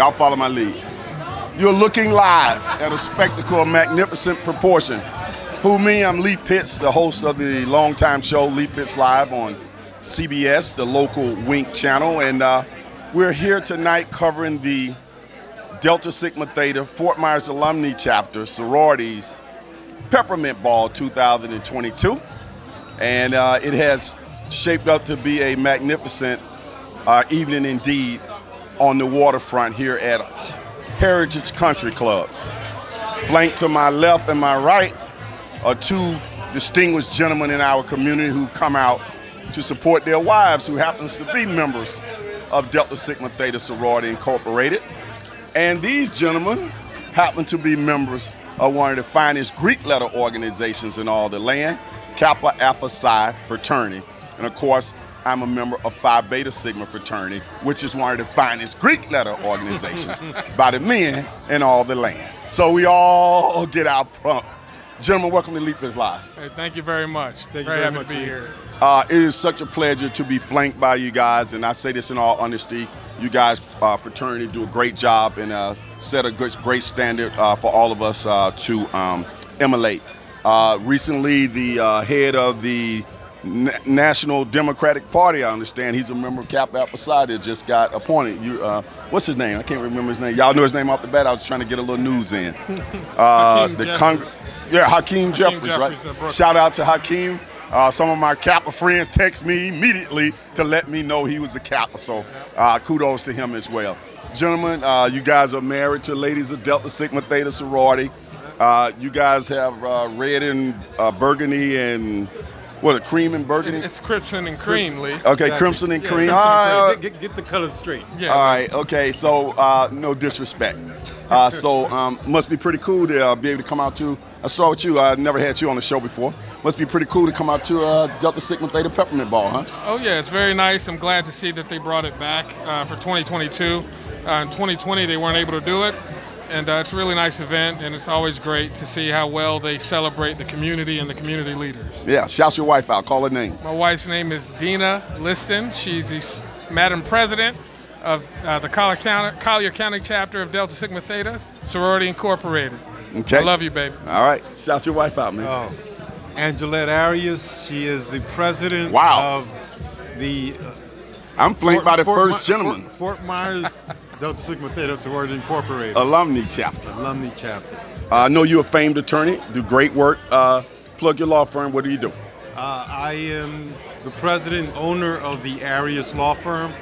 Y'all follow my lead. You're looking live at a spectacle of magnificent proportion. Who me? I'm Lee Pitts, the host of the longtime show Lee Pitts Live on CBS, the local WINK channel, and we're here tonight covering the Delta Sigma Theta Fort Myers Alumni Chapter Sororities Peppermint Ball 2022, and it has shaped up to be a magnificent evening indeed on the waterfront here at Heritage Country Club. Flanked to my left and my right are two distinguished gentlemen in our community who come out to support their wives who happens to be members of Delta Sigma Theta Sorority Incorporated. And these gentlemen happen to be members of one of the finest Greek letter organizations in all the land, Kappa Alpha Psi Fraternity. And of course, I'm a member of Phi Beta Sigma Fraternity, which is one of the finest Greek letter organizations by the men in all the land. So we all get out front. Gentlemen, welcome to Lee Pitts Live. Hey, thank you very much. Thank you very much to be here. It is such a pleasure to be flanked by you guys, and I say this in all honesty. You guys, fraternity, do a great job and set a great standard for all of us to emulate. Recently, the head of the National Democratic Party, I understand, he's a member of Kappa Alpha Psi that just got appointed. What's his name? I can't remember his name. Y'all know his name off the bat. I was trying to get a little news in. Hakeem Jeffries, right? Shout out to Hakeem. Some of my Kappa friends text me immediately to let me know he was a Kappa, so kudos to him as well. Gentlemen, you guys are married to ladies of Delta Sigma Theta Sorority. You guys have red and burgundy and what, cream and burgundy? It's crimson and cream, Lee. Okay, exactly. Crimson and cream. Get the colors straight. Yeah. All right, okay, so no disrespect. So must be pretty cool to be able to come out to, I'll start with you. I never had you on the show before. Must be pretty cool to come out to Delta Sigma Theta Peppermint Ball, huh? Oh, yeah, it's very nice. I'm glad to see that they brought it back for 2022. In 2020, they weren't able to do it. And it's a really nice event, and it's always great to see how well they celebrate the community and the community leaders. Yeah, shout your wife out. Call her name. My wife's name is Dina Liston. She's the Madam President of the Collier County chapter of Delta Sigma Theta Sorority Incorporated. Okay. I love you, baby. All right, shout your wife out, man. Angelette Arias, she is the president Wow. of the I'm flanked by the first gentleman. Fort Myers Delta Sigma Theta Sorority Incorporated. Alumni chapter. Alumni chapter. I know you're a famed attorney, do great work. Plug your law firm, what do you do? I am the president, owner of the Arias Law Firm.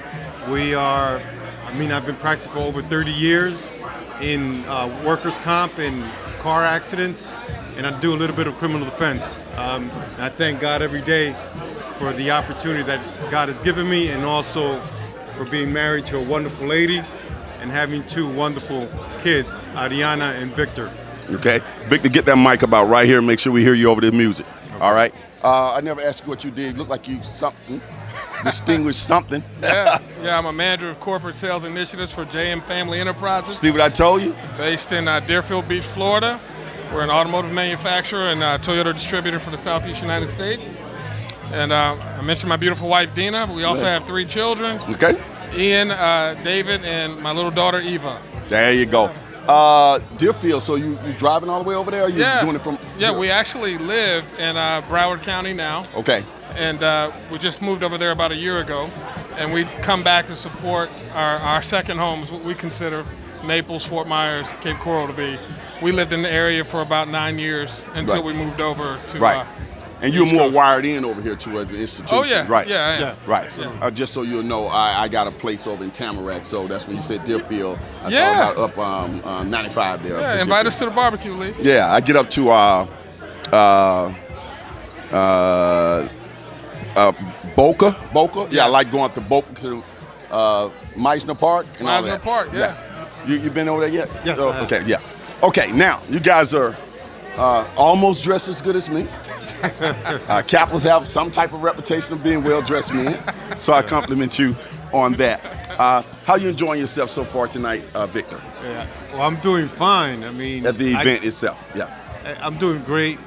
I've been practicing for over 30 years in workers' comp and car accidents, and I do a little bit of criminal defense. I thank God every day for the opportunity that God has given me, and also for being married to a wonderful lady and having two wonderful kids, Ariana and Victor. Okay, Victor, get that mic about right here and make sure we hear you over the music. Okay. All right. I never asked you what you did. You look like you something, distinguished something. Yeah, I'm a manager of corporate sales initiatives for JM Family Enterprises. See what I told you? Based in Deerfield Beach, Florida. We're an automotive manufacturer and Toyota distributor for the Southeast United States. And I mentioned my beautiful wife, Dina. But we also have 3 children. Okay. Ian, David, and my little daughter, Eva. There you go. Deerfield, so you driving all the way over there, or you doing it from? Yeah, we actually live in Broward County now. Okay. And we just moved over there about a year ago. And we come back to support our second homes, what we consider Naples, Fort Myers, Cape Coral to be. We lived in the area for about 9 years until we moved over to and you're more wired in over here too as an institution. Oh, yeah. Right. Yeah, I am. Yeah. Right. Yeah. Just so you'll know, I got a place over in Tamarack, so that's when you said Deerfield. I thought about up 95 there. Yeah, invite us to the barbecue, Lee. Yeah, I get up to Boca. Yeah, I like going up to Boca to Meisner Park and all that. Meisner Park, yeah. You been over there yet? Yes, I have. Okay, yeah. Okay, now, you guys are almost dressed as good as me. Kappas have some type of reputation of being well-dressed men, so I compliment you on that. How you enjoying yourself so far tonight, Victor? Yeah. Well, I'm doing fine. I mean, at the event itself, yeah. I'm doing great.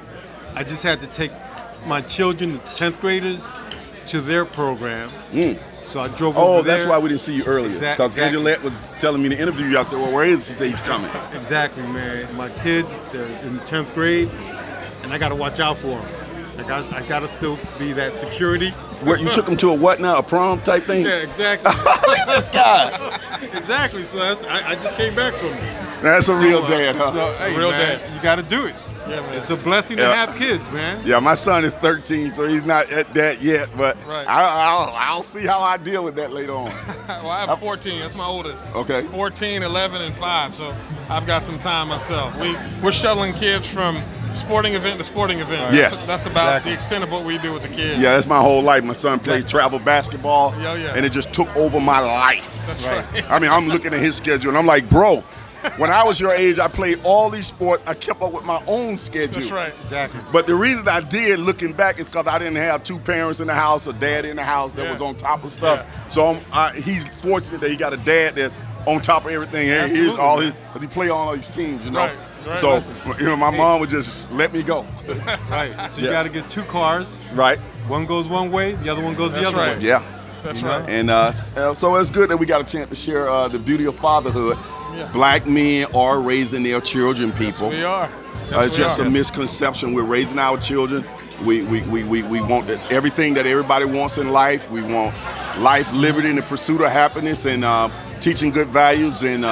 I just had to take my children, the 10th graders, to their program. So I drove Oh, over there. that's why we didn't see you earlier. Because Exactly. Angelette was telling me to interview you. I said, well, where is he? She said he's coming. Exactly, man. My kids, they're in 10th grade, and I got to watch out for them. I got to still be that security. Where, you took him to a what now? A prom type thing? Yeah, exactly. Look at this guy. Exactly. So I just came back from it. That's a real dad, huh? So, hey, Real man, dad. you got to do it. Yeah, man. It's a blessing to have kids, man. Yeah, my son is 13, so he's not at that yet, but Right. I'll see how I deal with that later on. Well, I have 14. That's my oldest. Okay. 14, 11, and 5. So I've got some time myself. We're shuttling kids from sporting event to sporting event. Yes. That's about Exactly. the extent of what we do with the kids. Yeah, that's my whole life. My son played travel basketball, Yeah, yeah. and it just took over my life. That's right. I mean, I'm looking at his schedule, and I'm like, bro, when I was your age, I played all these sports. I kept up with my own schedule. That's right. Exactly. But the reason I did, looking back, is because I didn't have two parents in the house or dad in the house that Yeah. was on top of stuff. Yeah. So he's fortunate that he got a dad that's on top of everything. Hey, here's Absolutely, all man. but he play on all these teams, you know. Right, right. So Listen. my mom would just let me go. Right. So you Yeah. got to get two cars. Right. One goes one way, the other one goes the That's other right. way. Yeah. That's You know? right. And so it's good that we got a chance to share the beauty of fatherhood. Yeah. Black men are raising their children, people. We are. It's just a misconception. We're raising our children. We want this, everything that everybody wants in life. We want life, liberty, and the pursuit of happiness, and teaching good values, and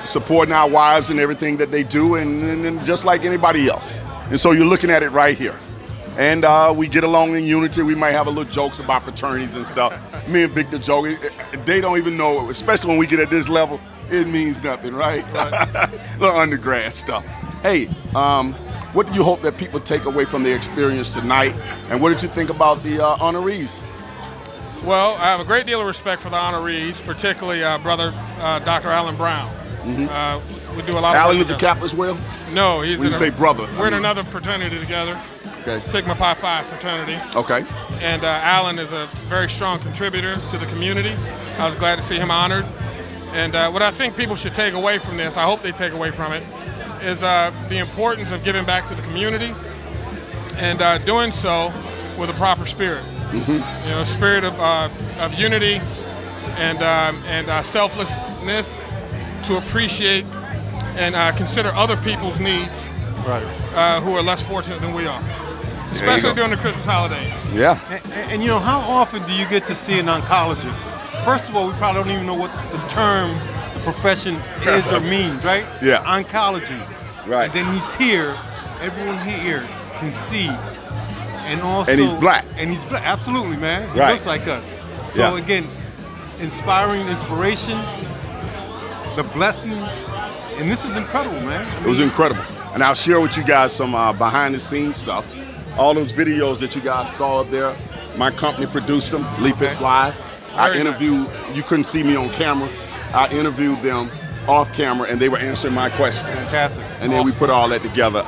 supporting our wives and everything that they do, and just like anybody else. And so you're looking at it right here. And we get along in unity. We might have a little jokes about fraternities and stuff. Me and Victor joke. They don't even know, especially when we get at this level, it means nothing, right? Little undergrad stuff. Hey, what do you hope that people take away from their experience tonight? And what did you think about the honorees? Well, I have a great deal of respect for the honorees, particularly brother Dr. Alan Brown. We do a lot of Alan work is a together. Kappa as well? No, he's When you in say brother, We're in I mean- another fraternity together. Okay. Sigma Pi Phi fraternity. Okay. And Alan is a very strong contributor to the community. I was glad to see him honored. And what I think people should take away from this, I hope they take away from it, is the importance of giving back to the community and doing so with a proper spirit. Mm-hmm. You know, a spirit of unity and selflessness to appreciate and consider other people's needs who are less fortunate than we are, especially go. during the Christmas holiday. Yeah. And you know, how often do you get to see an oncologist? First of all, we probably don't even know what the term, the profession is or means, right? Yeah. Oncology. Right. And then he's here, everyone here can see. And also. And he's black. And he's black, absolutely, man. He Right. looks like us. So Yeah. again, inspiration, the blessings, and this is incredible, man. It was incredible. And I'll share with you guys some behind the scenes stuff. All those videos that you guys saw up there, my company produced them, Lee Pitts Live. I Very interviewed, you couldn't see me on camera. I interviewed them off camera and they were answering my questions. Fantastic. And then we put all that together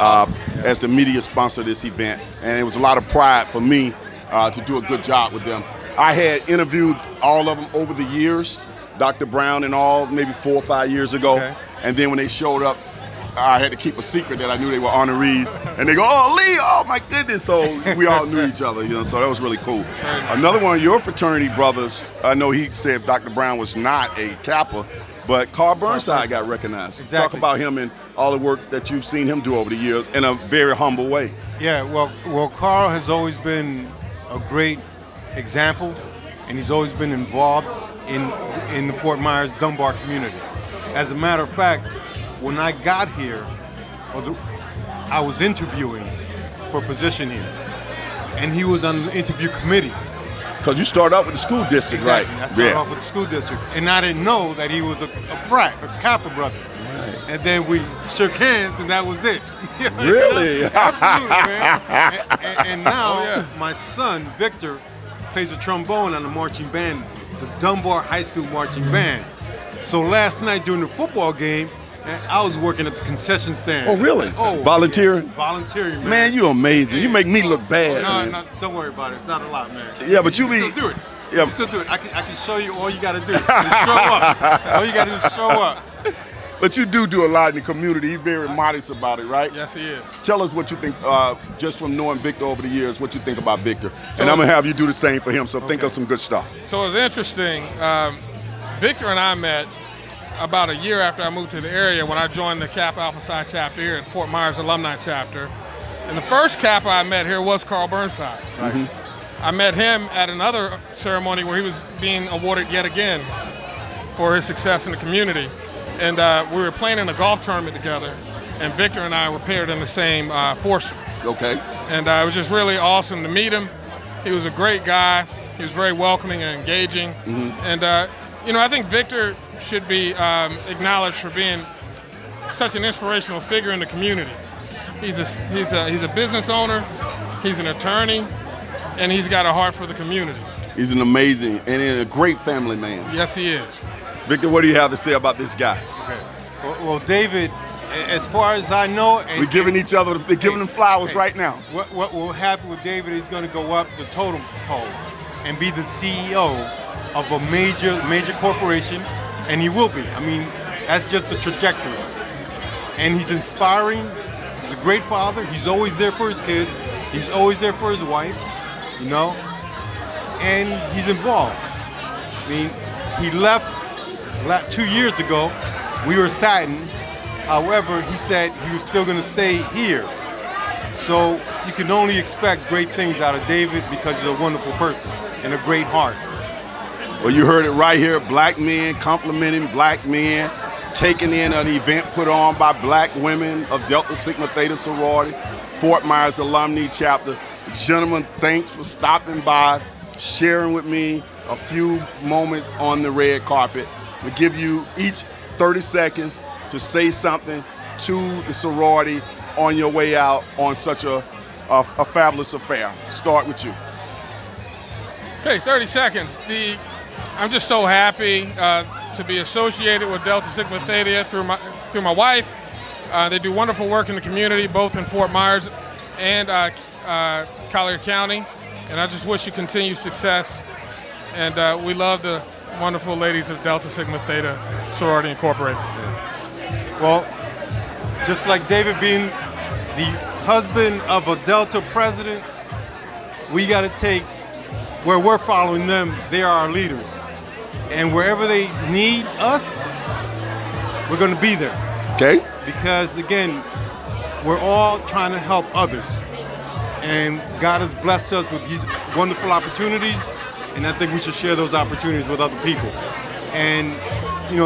as the media sponsor of this event. And it was a lot of pride for me to do a good job with them. I had interviewed all of them over the years, Dr. Brown and all, maybe 4 or 5 years ago. Okay. And then when they showed up, I had to keep a secret that I knew they were honorees. And they go, oh, Lee, oh my goodness. So we all knew each other, you know, so that was really cool. Another one of your fraternity brothers, I know he said Dr. Brown was not a Kappa, but Carl Burnside got recognized. Exactly. Talk about him and all the work that you've seen him do over the years in a very humble way. Yeah, well, Carl has always been a great example, and he's always been involved in the Fort Myers Dunbar community. As a matter of fact, when I got here, I was interviewing for a position here, and he was on the interview committee. Because you start out with the school district, Exactly. right? I started off with the school district, and I didn't know that he was a frat, a Kappa brother. Right. And then we shook hands, and that was it. Really? Absolutely, man. And now my son, Victor, plays the trombone on the marching band, the Dunbar High School marching band. So last night during the football game, I was working at the concession stand. Oh, really? Oh, volunteering? yes. Volunteering, man. Man, you're amazing. You make me look bad, No, man. no, don't worry about it. It's not a lot, man. Yeah, but you can be- still do it. Yeah. You can still do it. I can show you all you got to do. Just show up. All you got to do is show up. But you do a lot in the community. He's very modest about it, right? Yes, he is. Tell us what you think, just from knowing Victor over the years, what you think about Victor. And I'm going to have you do the same for him, so think of some good stuff. So it's interesting. Victor and I met about a year after I moved to the area when I joined the Kappa Alpha Psi chapter here at Fort Myers Alumni Chapter. And the first Kappa I met here was Carl Burnside. Right. I met him at another ceremony where he was being awarded yet again for his success in the community. And we were playing in a golf tournament together, and Victor and I were paired in the same foursome. Okay. And it was just really awesome to meet him. He was a great guy. He was very welcoming and engaging. And I think Victor should be acknowledged for being such an inspirational figure in the community. He's a business owner, he's an attorney, and he's got a heart for the community. He's an amazing and a great family man. Yes, he is. Victor, what do you have to say about this guy? Okay. Well, David, as far as I know, We're giving each other, they're giving them flowers right now. What will happen with David is going to go up the totem pole and be the CEO of a major corporation, and he will be. I mean, that's just the trajectory. And he's inspiring. He's a great father. He's always there for his kids. He's always there for his wife, and he's involved. I mean, he left 2 years ago. We were saddened. However, he said he was still going to stay here. So you can only expect great things out of David because he's a wonderful person and a great heart. Well, you heard it right here. Black men complimenting black men, taking in an event put on by black women of Delta Sigma Theta sorority, Fort Myers Alumni Chapter. Gentlemen, thanks for stopping by, sharing with me a few moments on the red carpet. We give you each 30 seconds to say something to the sorority on your way out on such a fabulous affair. Start with you. Okay, 30 seconds. I'm just so happy to be associated with Delta Sigma Theta through my wife. They do wonderful work in the community, both in Fort Myers and Collier County. And I just wish you continued success. And we love the wonderful ladies of Delta Sigma Theta Sorority Incorporated. Well, just like David being the husband of a Delta president, we got to take where we're following them. They are our leaders. And wherever they need us, we're going to be there. Okay. Because, again, we're all trying to help others. And God has blessed us with these wonderful opportunities, and I think we should share those opportunities with other people. And,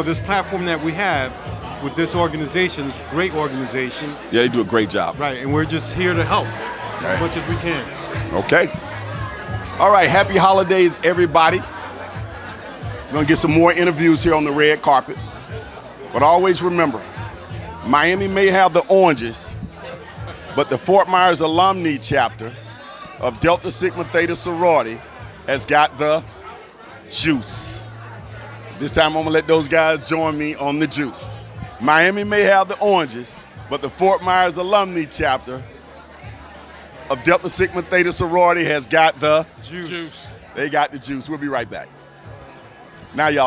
this platform that we have with this organization, this great organization. Yeah, they do a great job. Right, and we're just here to help as much as we can. Okay. All right, happy holidays, everybody. We're going to get some more interviews here on the red carpet. But always remember, Miami may have the oranges, but the Fort Myers Alumni Chapter of Delta Sigma Theta Sorority has got the juice. This time I'm going to let those guys join me on the juice. Miami may have the oranges, but the Fort Myers Alumni Chapter of Delta Sigma Theta Sorority has got the Juice. They got the juice. We'll be right back. Now, y'all.